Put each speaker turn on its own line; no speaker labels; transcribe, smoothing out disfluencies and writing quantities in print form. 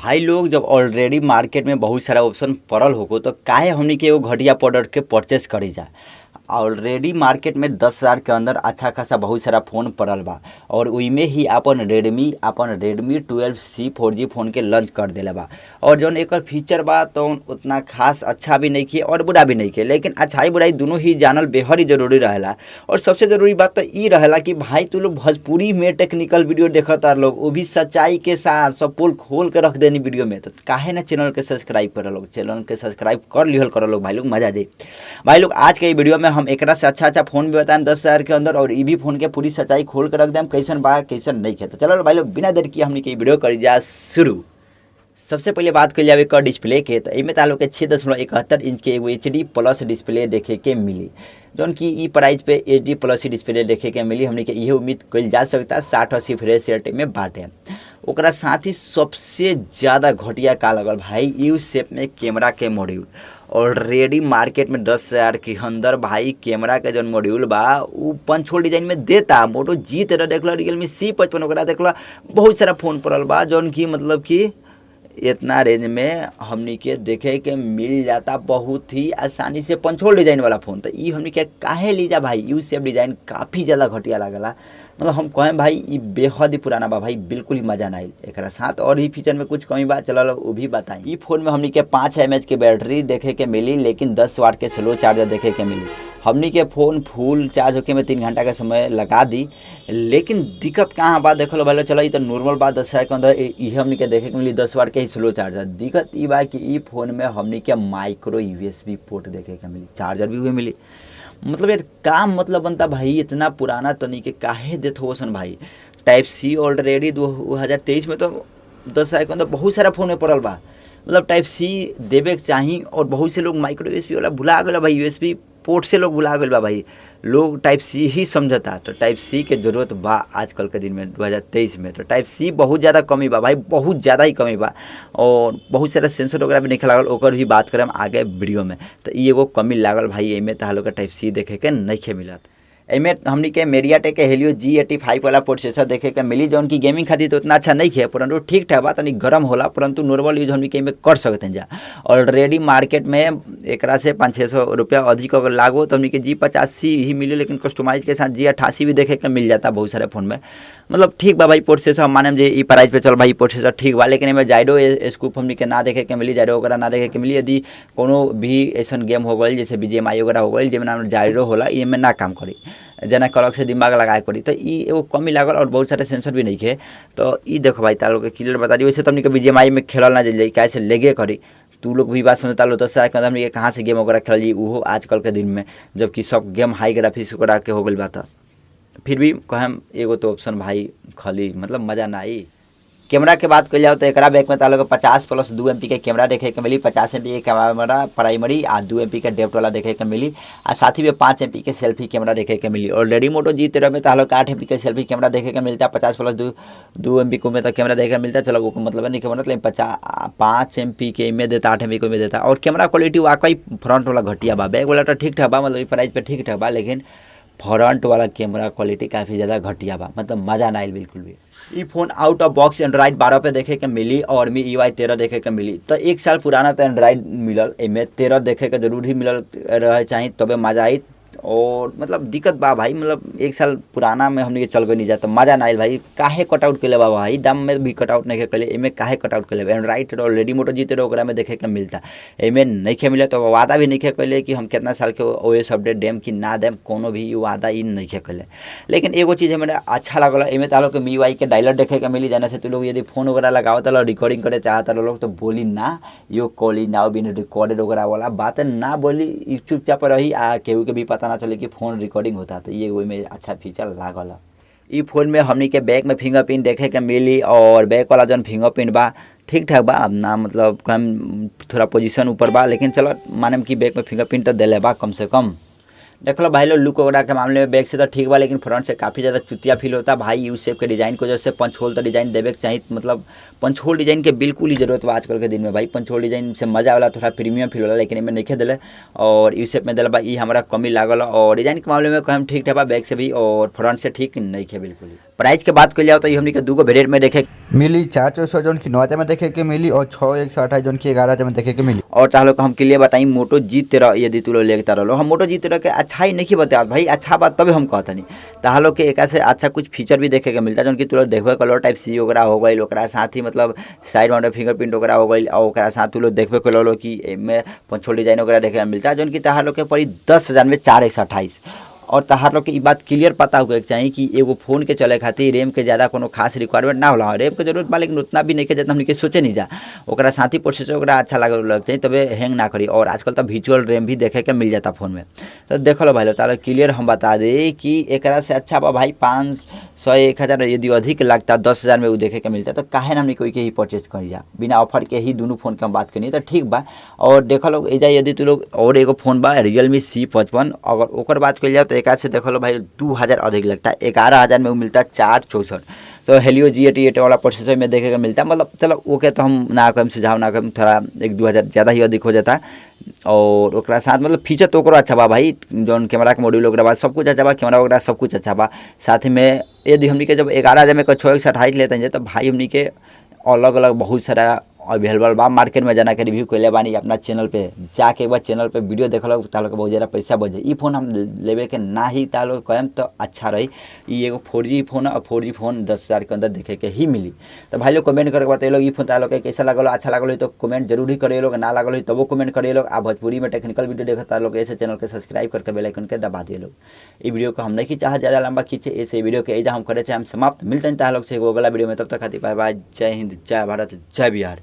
भाई लोग जब ऑलरेडी मार्केट में बहुत सारा ऑप्शन पड़ल होको तो काहे हमनी के एगो घटिया प्रोडक्ट के परचेस करी जा। ऑलरेडी मार्केट में 10,000 के अंदर अच्छा खासा बहुत सारा फ़ोन पड़ल बा और उइमे ही अपन रेडमी 12C 4G फ़ोन के लॉन्च कर देले बा। और जौन एकर फीचर बा तो उतना खास अच्छा भी नहीं किए और बुरा भी नहीं किए, लेकिन अच्छाई बुराई दोनों ही जानल बेहद ही जरूरी रहेला। और सबसे ज़रूरी बात तो ई रहेला कि भाई तू लोग भोजपुरी में टेक्निकल वीडियो देखता लोग, वो भी सच्चाई के साथ सब पोल खोल के रख देनी वीडियो में, तो काहे ना चैनल के सब्सक्राइब कर लोग, चैनल के सब्सक्राइब कर लिहल करो लोग भाई लोग, मजा दे भाई लोग। आज के वीडियो में हम एकरा से अच्छा फ़ोन भी बताएं 10,000 के अंदर, और ई भी फ़ोन के पूरी सच्चाई खोल कर रख दें कैसन बा कैसन नहीं है। तो चलो भाई लोग बिना देर किए हमने के वीडियो कर जा शुरू। सबसे पहले बात कर जाए कर डिस्प्ले के, तो इनमें तालो के 6.71 इंच के एगो HD+ डिस्प्ले देखे के मिली, जौन कि ई प्राइस पे HD+ डिस्प्ले देखे के मिली। हमने के यह उम्मीद कल जा सकता 60-80 फ्रेश रेट में बाटे। ओकरा साथ ही सबसे ज़्यादा घटिया का लगल भाई यू शेप में कैमरा के मॉड्यूल। ऑलरेडी मार्केट में 10,000 के अंदर भाई कैमरा के जौन मॉड्यूल बा वो पंच होल डिजाइन में देता। मोटो जी तेरा देख लो, Realme C55 ओकरा देख लो, बहुत सारा फ़ोन पड़ल बा जौन की मतलब कि इतना रेंज में हमनी के देखे के मिल जाता बहुत ही आसानी से पंच होल डिजाइन वाला फ़ोन। तो ये हमनी के काहे लीजा भाई, यू शेप डिजाइन काफ़ी ज़्यादा घटिया लगला। मतलब हम कहें भाई ये बेहद ही पुराना बा भाई, बिल्कुल ही मजा ना आइल एकरा साथ। और ही फीचर में कुछ कमी बा, चलो लोग वो भी बताएं। ये फ़ोन में हमनी के 5 mAh के बैटरी देखे के मिली, लेकिन 10 वाट के स्लो चार्जर देखे के मिली। हमनी के फ़ोन फुल चार्ज होके में 3 घंटा का समय लगा दी, लेकिन दिक्कत कहाँ बा देख लो भाई। चलो ये तो नॉर्मल बात 10,000 के अंदर ये हमनी के देखे के मिली 10 वाट के ही स्लो चार्जर। दिक्कत ये बा कि ये फ़ोन में हमनी के माइक्रो USB पोर्ट देखे के मिली, चार्जर भी हुए मिली। मतलब यार काम मतलब बनता भाई, इतना पुराना तनी के काहे देत हो सन भाई। Type-C ऑलरेडी 2023 में तो 10,000 के अंदर बहुत सारा फ़ोन में पड़ल बा। मतलब Type-C देवे के चाही, और बहुत से लोग माइक्रो USB वाला भुला गए भाई, USB पोर्ट से लोग भुला गए बा भाई। लोग Type-C ही समझता, तो Type-C के जरूरत बा आजकल के दिन में 2023 में। तो Type-C बहुत ज़्यादा कमी बा भाई, बहुत ज़्यादा ही कमी बा। और बहुत सारा सेंसर वगैरह भी नहीं लागल, ओकर भी बात करम आगे वीडियो में। तो ये एगो कमी लागल भाई एमे, तो लोग Type-C देखे के नहीं मिलत। एमे हमनी के MediaTek के Helio G85 वाला प्रोसेसर देखे के मिली, जौन की गेमिंग खातिर तो उतना अच्छा नहीं है, परंतु ठीक ठाक बा, तनी गर्म होला, परंतु नॉर्मल यूज हमनी के एमे कर सकते हैं जा। ऑलरेडी मार्केट में एकरा से 500-600 रुपया अधिक अगर लागो तो हमनी के G85 ही मिले, लेकिन कस्टमाइज के साथ G88 भी देखे के मिल जाता बहुत सारे फ़ोन में। मतलब ठीक बा भाई प्रोसेसर, हम माने जे ई प्राइस पे चल भाई प्रोसेसर ठीक बा, लेकिन एमे जायरो स्कूप हमनी के ना देखे के मिली, जायरो वगैरह ना देखे के मिली। यदि कोनो भी ऐसन गेम हो गई जैसे BGMI वगैरह हो गई जेमें जायरो होला, एमे ना काम करी, जना कलक से दिमाग लगाए पड़ी, तो ये एगो कमी लागल। और बहुत सारे सेंसर भी नहीं है, तो ये देखो भाई तालो के क्लियर बता दी। वैसे तो हमनी के BGMI में खेलल ना जाए, कैसे लेगे करी, तू लोग भी बात समझता लो। 10,000 के अंदर हमनी के कहाँ से गेम वगैरह खेल जी, वो आजकल के दिन में जबकि सब गेम हाई ग्राफिक्स वगैरह के हो गई बात। फिर भी कहम एगो तो ऑप्शन भाई खाली मतलब मज़ा ना आई। कैमरा के बात कर जाओ तो एकरा बैक में तालो के 50+ 2 MP के कैमरा देखे के मिली, 50 MP के कैमरा प्राइमरी आ 2 MP के डेप्थ वाला देखे के मिली, आ साथ ही में 5 MP के सेल्फी कैमरा देखे के मिली। ऑलरेडी मोटो G13 में तालो के 8 MP के सेल्फी कैमरा देखे के मिलता, 50+ 2 MP को में तो कैमरा देखे के मिलता। चलो वो मतलब नहीं कैमरा, लेकिन 5 MP के में देता, 8 MP को में देता। और कैमरा क्वालिटी वाकई फ्रंट वाला घटिया बा, बैक वाला तो ठीक ठाक बा, मतलब प्राइस पे ठीक ठाक बा, लेकिन फ्रंट वाला कैमरा क्वालिटी काफ़ी ज़्यादा घटिया बा, मतलब मज़ा ना आइल बिल्कुल भी। ये phone out of box Android 12 पे देखे के मिली, और MIUI 13 देखे के मिली। तो 1 साल पुराना तो एंड्रॉइड मिलल, एमे 13 देखे के जरूर ही मिलल रहे चाहिए तबे मजा आई। और मतलब दिक्कत बा भाई, मतलब 1 साल पुराना में हमने चल गई नहीं जाता, मजा ना आइल भाई। काहे कटआउट के ले बा भाई, दाम में भी कटआउट नहीं के, एमे काहे कटआउट के ले। एंड्रॉइड ऑलरेडी मोटो G13 ओकरा में देखे के मिलता, एमे नहीं के मिले। तो वादा भी नहीं के कि हम कितना साल के OS अपडेट देम कि ना देम, कोनो भी वादा इन नहीं के कले। लेकिन एगो चीज़ हमें अच्छा लगल, एमे तालो के MIUI के डायलर देखे के मिली, जाने से तू लोग यदि फोन वगैरह लगाओ तो रिकॉर्डिंग करे चाहता लोग तो बोली ना, यो कॉलिंग नाउ बिन रिकॉर्डेड वगैरह वाला बात ना बोली, चुपचाप रही, आ केहू के भी पता ना चले कि फ़ोन रिकॉर्डिंग होता। तो ये में अच्छा फीचर लागल। ई फ़ोन में हमनी के बैक में फिंगरप्रिंट देखे के मिली, और बैक वाला जौन फिंगरप्रिंट बा ठीक ठाक बा, अब ना मतलब कम थोड़ा पोजीशन ऊपर बा, लेकिन चलो माने कि बैक में फिंगरप्रिंट तो दिले बा कम से कम। देख लो भाई लोग लुक वगैरह के मामले में बैक से तो ठीक बा, लेकिन फ्रंट से काफ़ी ज़्यादा चुतिया फील होता भाई। यू शेप के डिज़ाइन को जैसे पंच होल तो डिज़ाइन देवे के चाहिए, मतलब पंच होल डिज़ाइन के बिल्कुल ही जरूरत बा आजकल के दिन में भाई। पंच होल डिज़ाइन से मजा वाला थोड़ा प्रीमियम फील होला, लेकिन इनमें नहीं दिले, और यू शेप में दिला बा, ये हमारा कमी लागल। और डिज़ाइन के मामले में कम ठीक ठाक बा बैक से भी, और फ्रंट से ठीक नहीं है बिल्कुल ही। प्राइस के बात कर जाओ तो ये हमनी के दूगो वेरिएंट में देखे
मिली 4 जौन की 9 में देखे के मिली और 6 जौन की 11 में देखे के मिली।
और तालो को हम क्लियर बताई मोटो G13 यदि तू लोग लेता रहो हम मोटो G13 के अच्छा ही नहीं बता भाई, अच्छा बात तभी हम कहते नहीं तालो के एक से अच्छा कुछ फीचर भी देखे के मिलता है जौन की तू लोग देखबे कलर टाइप सी वगैरह हो गई, ओकरा साथ ही मतलब साइड माउंटेड फिंगरप्रिंट वगैरह हो गई और ओकरा साथ तू लोग देखबे कलर कि एमे पंचोल डिजाइन वगैरह देखे के मिलता है जौन की तालो के पड़ी 10,000 में 4/128। और तहार लोग के ई बात क्लियर पता होके चाहिए कि एगो फोन के चले खातिर रैम के ज़्यादा कोनो खास रिक्वायरमेंट ना होला, रैम के जरूरत बा लेकिन उतना भी नहीं के जितना हमनी के सोचे नहीं जा। ओकरा साथ ही प्रोसेसर ओकरा अच्छा लग चाहिए तबे हैंग ना करी। और आजकल तो वर्चुअल रैम भी देखे के मिल जाता फोन में। तो देख लो भाई लोग तालो क्लियर हम बता दे कि एकरा से अच्छा बा भाई 500 1000 यदि अधिक लगता 10,000 में वो देखे के मिलता तो काहे ना हमनी कोई के ही परचेज करी जा, बिना ऑफर के ही दोनों फोन के हम बात करी तो ठीक बा। और देख लो एजा यदि तू लोग और एगो फोन बा Realme C55 अगर ओकर बात कर जाओ तो एक से देख लो भाई 2000 अधिक लगता है, 11,000 में वो मिलता है 464। तो Helio G88 वाला प्रोसेसर में देखे का मिलता है, मतलब चलो ओके तो हम ना कम सुझाव ना कम थोड़ा 1-2 हज़ार ज़्यादा ही अधिक हो जाता है। और ओकरा साथ मतलब फीचर तो ओकरो अच्छा बा भाई, जौन कैमरा के मॉड्यूल ओकरा बाद सब कुछ अच्छा बा, कैमरा वगैरह सब कुछ अच्छा बा। साथ में यदि हमनी के जब 11,000 में 6/128 लेते हैं तो भाई हमनी के अलग अलग बहुत सारा अवेलेबल बा मार्केट में जाना के रिव्यू कैले बानी अपना चैनल पे जाके एक बार चैनल पे वीडियो देखल तालो के बहुत ज़्यादा पैसा बचे। ई फोन हम लेवे के ना ही तालो कहम तो अच्छा रही। ई एगो 4G फोन और 4G फोन 10,000 के अंदर देखे के ही मिली। तो भाई लोग कमेंट करके बताइए लोग ई फोन तालो के कैसा लगल, अच्छा लगल तो कमेंट जरूर ही करिए लोग, ना लगल तबो कमेंट करिए लोग। आ भोजपुरी में टेक्निकल वीडियो देखता लोग ऐसे चैनल के सब्सक्राइब करके बेल आइकन के दबा दिए लोग। ई वीडियो को हम नहीं चाह ज़्यादा लंबा खींचे, ऐसे वीडियो के एजा हम करे चाहे हम समाप्त मिलते हैं लोग से अगला वीडियो में। तब तक खातिर बाय बाय, जय हिंद, जय भारत, जय बिहार।